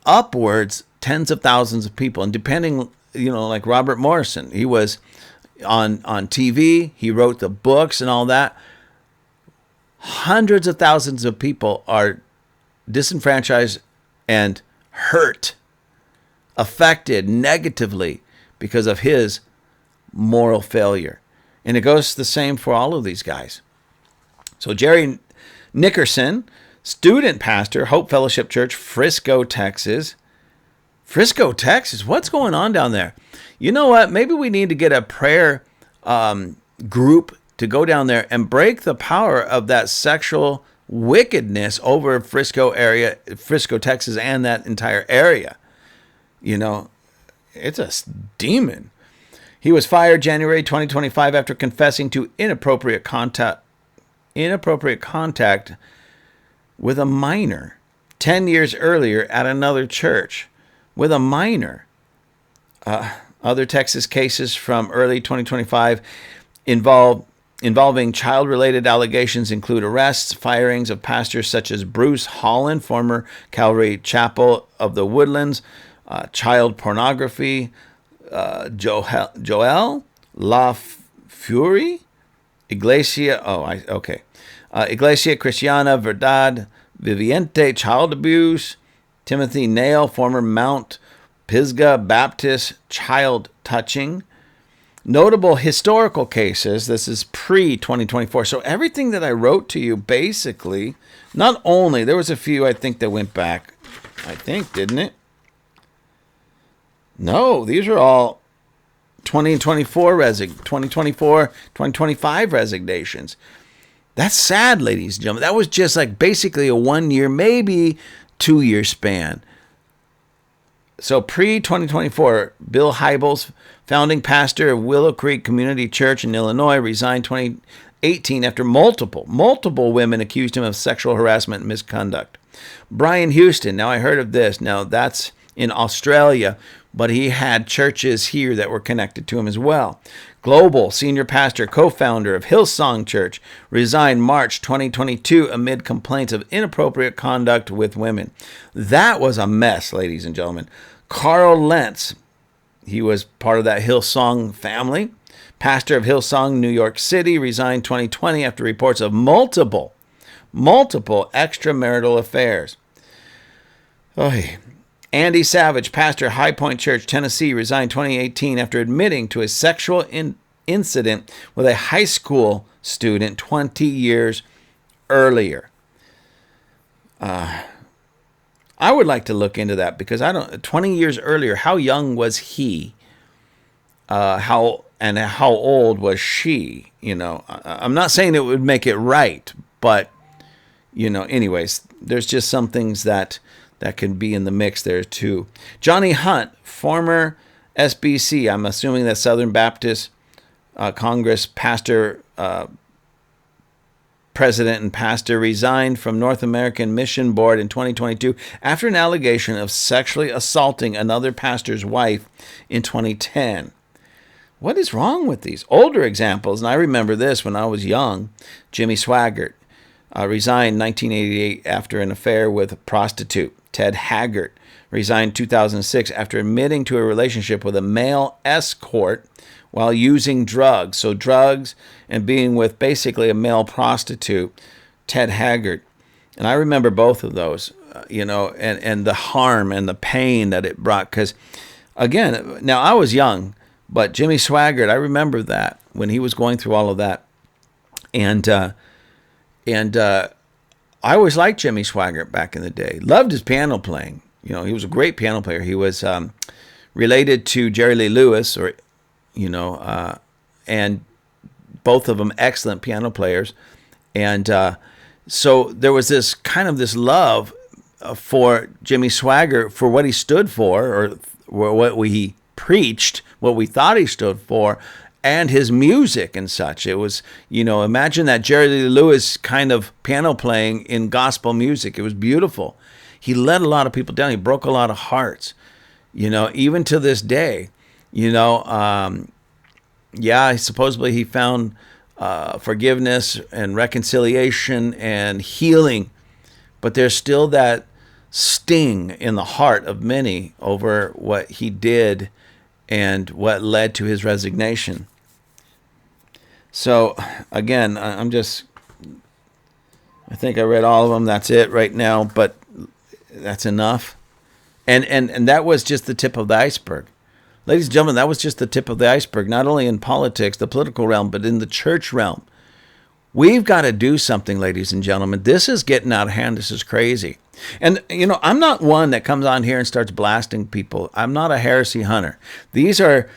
upwards tens of thousands of people. And depending, like Robert Morrison, he was on TV, he wrote the books and all that. Hundreds of thousands of people are disenfranchised and hurt, affected negatively because of his moral failure. And it goes the same for all of these guys. So Jerry Nickerson, student pastor, Hope Fellowship Church, Frisco, Texas. Frisco, Texas? What's going on down there? You know what? Maybe we need to get a prayer group to go down there and break the power of that sexual wickedness over Frisco, Texas, and that entire area. It's a demon. He was fired January 2025 after confessing to inappropriate contact with a minor 10 years earlier at another church with a minor. Other Texas cases from early 2025 involving child-related allegations include arrests, firings of pastors such as Bruce Holland, former Calvary Chapel of the Woodlands, child pornography, Joel La Fury, Iglesia Cristiana Verdad Viviente, child abuse, Timothy Nail, former Mount Pisgah Baptist, child touching. Notable historical cases, this is pre-2024. So everything that I wrote to you, basically, not only, there was a few I think that went back, didn't it? No, these are all 2024, 2025 resignations. That's sad, ladies and gentlemen. That was just like basically a 1 year, maybe 2 year span. So pre-2024, Bill Hybels, founding pastor of Willow Creek Community Church in Illinois, resigned 2018 after multiple women accused him of sexual harassment and misconduct. Brian Houston, now I heard of this. Now that's in Australia, but he had churches here that were connected to him as well. Global senior pastor, co-founder of Hillsong Church, resigned March 2022 amid complaints of inappropriate conduct with women. That was a mess, ladies and gentlemen. Carl Lentz, he was part of that Hillsong family, pastor of Hillsong New York City, resigned 2020 after reports of multiple extramarital affairs. Andy Savage, pastor of High Point Church, Tennessee, resigned 2018 after admitting to a sexual incident with a high school student 20 years earlier. I would like to look into that because 20 years earlier, how young was he? How old was she? I'm not saying it would make it right, but anyways, there's just some things that could be in the mix there too. Johnny Hunt, former SBC, I'm assuming that Southern Baptist Congress pastor, president and pastor, resigned from North American Mission Board in 2022 after an allegation of sexually assaulting another pastor's wife in 2010. What is wrong with these? Older examples, and I remember this when I was young, Jimmy Swaggart resigned 1988 after an affair with a prostitute. Ted Haggart resigned 2006 after admitting to a relationship with a male escort while using drugs. So drugs and being with basically a male prostitute, Ted Haggart. And I remember both of those, and the harm and the pain that it brought. Because, again, now I was young, but Jimmy Swaggart, I remember that when he was going through all of that. And I always liked Jimmy Swaggart back in the day. Loved his piano playing. He was a great piano player. He was related to Jerry Lee Lewis, and both of them excellent piano players. And so there was this love for Jimmy Swaggart for what he stood for, or what he preached, what we thought he stood for, and his music and such. It was, imagine that Jerry Lee Lewis kind of piano playing in gospel music. It was beautiful. He let a lot of people down. He broke a lot of hearts, even to this day, supposedly he found forgiveness and reconciliation and healing, but there's still that sting in the heart of many over what he did and what led to his resignation. So, again, I think I read all of them. That's it right now, but that's enough. And that was just the tip of the iceberg. Ladies and gentlemen, that was just the tip of the iceberg, not only in politics, the political realm, but in the church realm. We've got to do something, ladies and gentlemen. This is getting out of hand. This is crazy. And, I'm not one that comes on here and starts blasting people. I'm not a heresy hunter. These are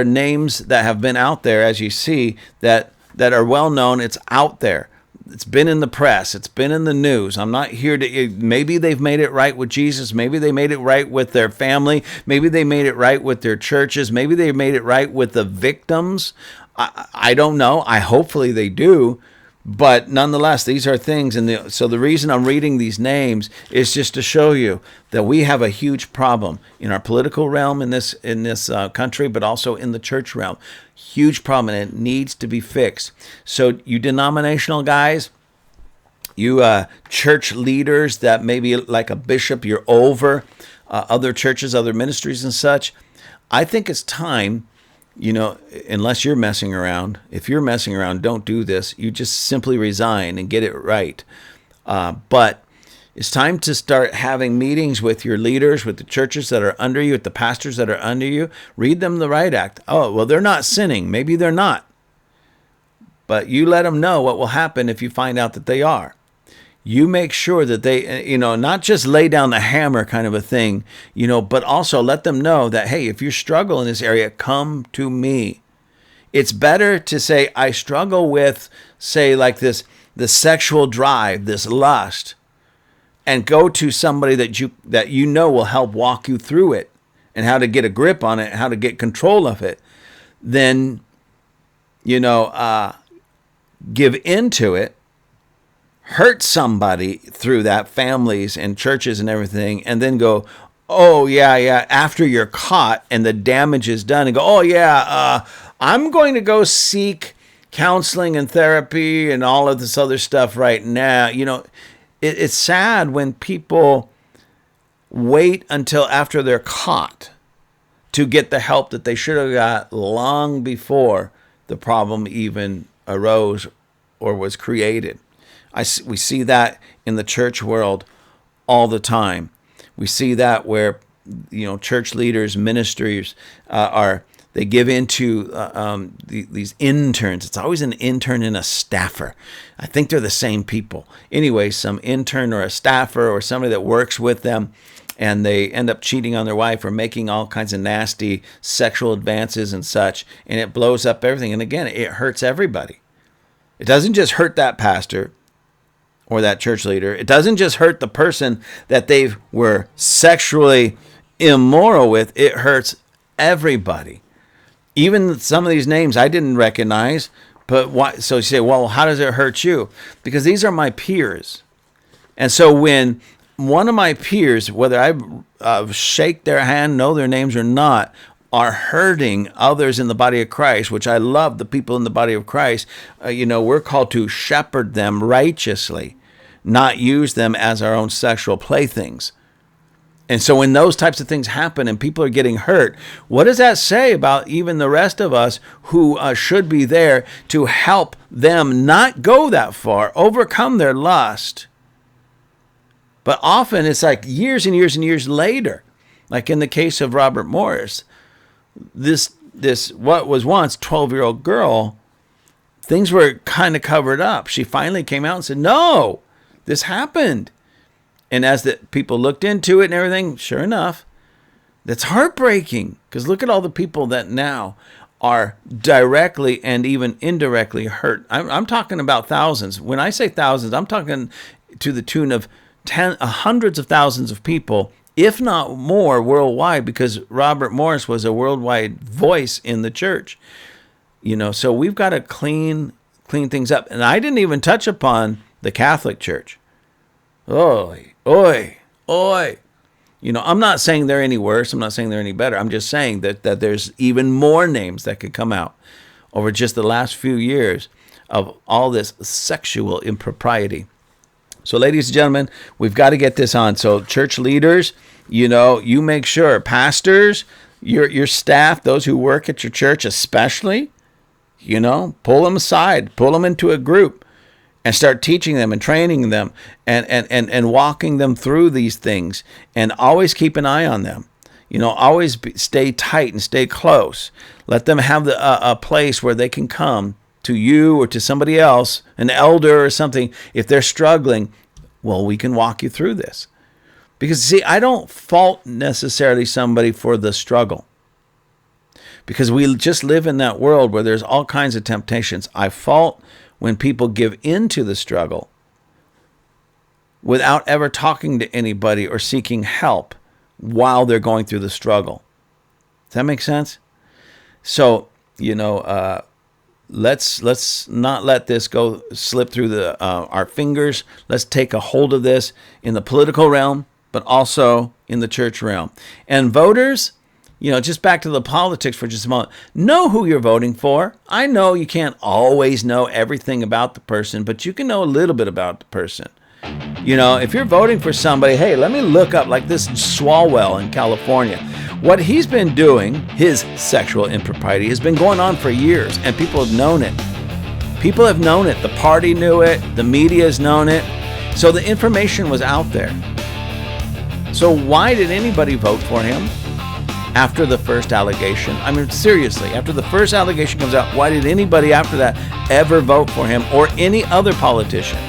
names that have been out there, as you see, that are well known. It's out there. It's been in the press. It's been in the news. I'm not here to, maybe they've made it right with Jesus. Maybe they made it right with their family. Maybe they made it right with their churches. Maybe they made it right with the victims. I don't know. Hopefully they do. But nonetheless, these are things. And so the reason I'm reading these names is just to show you that we have a huge problem in our political realm in this country, but also in the church realm. Huge problem, and it needs to be fixed. So you denominational guys, you church leaders that maybe like a bishop, you're over other churches, other ministries and such. I think it's time, unless you're messing around. If you're messing around, don't do this. You just simply resign and get it right. But it's time to start having meetings with your leaders, with the churches that are under you, with the pastors that are under you. Read them the right act. Oh, well, they're not sinning. Maybe they're not. But you let them know what will happen if you find out that they are. You make sure that they, not just lay down the hammer kind of a thing, but also let them know that, hey, if you struggle in this area, come to me. It's better to say, I struggle with, say, like this sexual drive, this lust, and go to somebody that you know will help walk you through it and how to get a grip on it, how to get control of it, then, give into it, hurt somebody through that, families and churches and everything, and then go, oh, yeah, after you're caught and the damage is done, and go, oh, yeah, I'm going to go seek counseling and therapy and all of this other stuff right now. It's sad when people wait until after they're caught to get the help that they should have got long before the problem even arose or was created. We see that in the church world all the time. We see that where, church leaders, ministries they give into these interns. It's always an intern and a staffer. I think they're the same people. Anyway, some intern or a staffer or somebody that works with them, and they end up cheating on their wife or making all kinds of nasty sexual advances and such, and it blows up everything. And again, it hurts everybody. It doesn't just hurt that pastor or that church leader. It doesn't just hurt the person that they were sexually immoral with. It hurts everybody. Even some of these names I didn't recognize, but why? So you say, well, how does it hurt you? Because these are my peers. And so when one of my peers, whether I shake their hand, know their names or not, are hurting others in the body of Christ, which I love the people in the body of Christ, we're called to shepherd them righteously, not use them as our own sexual playthings. And so when those types of things happen and people are getting hurt, what does that say about even the rest of us who should be there to help them not go that far, overcome their lust? But often it's like years and years and years later, like in the case of Robert Morris, this what was once 12-year-old girl, things were kind of covered up. She finally came out and said, no, this happened. And as the people looked into it and everything, sure enough, that's heartbreaking. Because look at all the people that now are directly and even indirectly hurt. I'm talking about thousands. When I say thousands, I'm talking to the tune of hundreds of thousands of people, if not more, worldwide, because Robert Morris was a worldwide voice in the church. So we've got to clean things up. And I didn't even touch upon the Catholic Church. Oy. I'm not saying they're any worse. I'm not saying they're any better. I'm just saying that there's even more names that could come out over just the last few years of all this sexual impropriety. So, ladies and gentlemen, we've got to get this on. So, church leaders, you make sure, pastors, your staff, those who work at your church especially, pull them aside, pull them into a group, and start teaching them and training them and walking them through these things, and always keep an eye on them. Always stay tight and stay close. Let them have a place where they can come to you or to somebody else, an elder or something. If they're struggling, well, we can walk you through this. Because, see, I don't fault necessarily somebody for the struggle, because we just live in that world where there's all kinds of temptations. I fault when people give into the struggle without ever talking to anybody or seeking help while they're going through the struggle. Does that make sense? So, let's not let this go slip through our fingers. Let's take a hold of this in the political realm, but also in the church realm. And voters, just back to the politics for just a moment. Know who you're voting for. I know you can't always know everything about the person, but you can know a little bit about the person. If you're voting for somebody, hey, let me look up, like this Swalwell in California. What he's been doing, his sexual impropriety, has been going on for years, and people have known it. People have known it. The party knew it. The media has known it. So the information was out there. So why did anybody vote for him? After the first allegation, I mean, seriously, after the first allegation comes out, why did anybody after that ever vote for him or any other politician?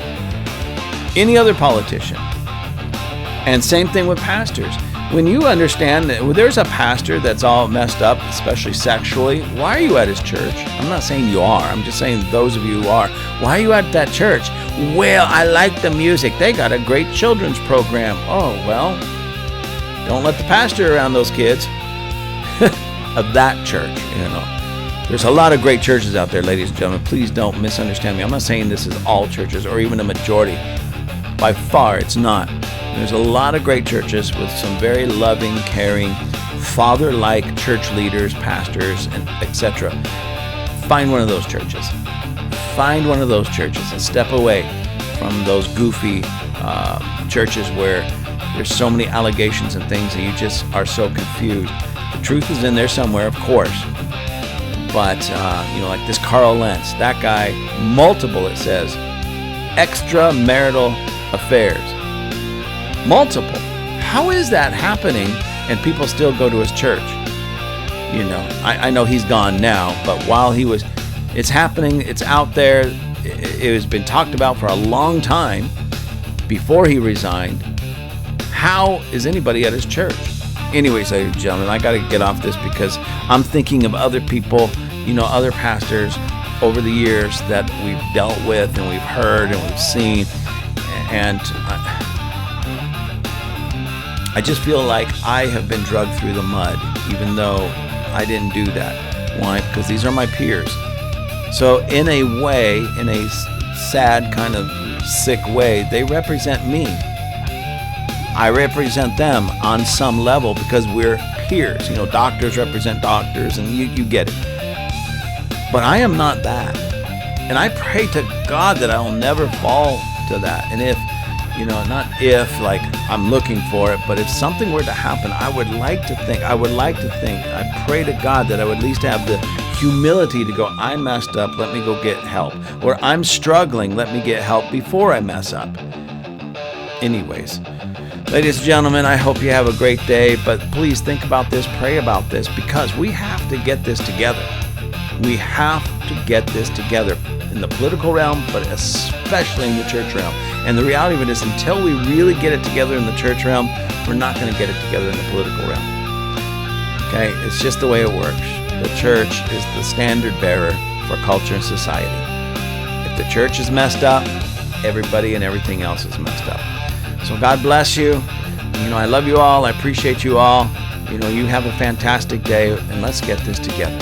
Any other politician. And same thing with pastors. When you understand that there's a pastor that's all messed up, especially sexually, why are you at his church? I'm not saying you are. I'm just saying those of you who are. Why are you at that church? Well, I like the music. They got a great children's program. Oh, well, don't let the pastor around those kids of that church, There's a lot of great churches out there, ladies and gentlemen. Please don't misunderstand me. I'm not saying this is all churches or even a majority. By far, it's not. There's a lot of great churches with some very loving, caring, father-like church leaders, pastors, and etc. Find one of those churches. Find one of those churches and step away from those goofy churches where there's so many allegations and things that you just are so confused. The truth is in there somewhere, of course. But, like this Carl Lentz, that guy, multiple, it says, extramarital affairs. Multiple. How is that happening and people still go to his church? I know he's gone now, but while he was, it's happening, it's out there, it has been talked about for a long time before he resigned. How is anybody at his church? Anyways, ladies and gentlemen, I got to get off this because I'm thinking of other people, other pastors over the years that we've dealt with and we've heard and we've seen. And I just feel like I have been dragged through the mud, even though I didn't do that. Why? Because these are my peers. So in a way, in a sad kind of sick way, they represent me. I represent them on some level because we're peers. Doctors represent doctors, and you get it. But I am not that. And I pray to God that I'll never fall to that. And if, not if, like I'm looking for it, but if something were to happen, I pray to God that I would at least have the humility to go, I messed up, let me go get help. Or I'm struggling, let me get help before I mess up. Anyways. Ladies and gentlemen, I hope you have a great day, but please think about this, pray about this, because we have to get this together. We have to get this together in the political realm, but especially in the church realm. And the reality of it is, until we really get it together in the church realm, we're not going to get it together in the political realm. Okay? It's just the way it works. The church is the standard bearer for culture and society. If the church is messed up, everybody and everything else is messed up. So God bless you. I love you all. I appreciate you all. You have a fantastic day, and let's get this together.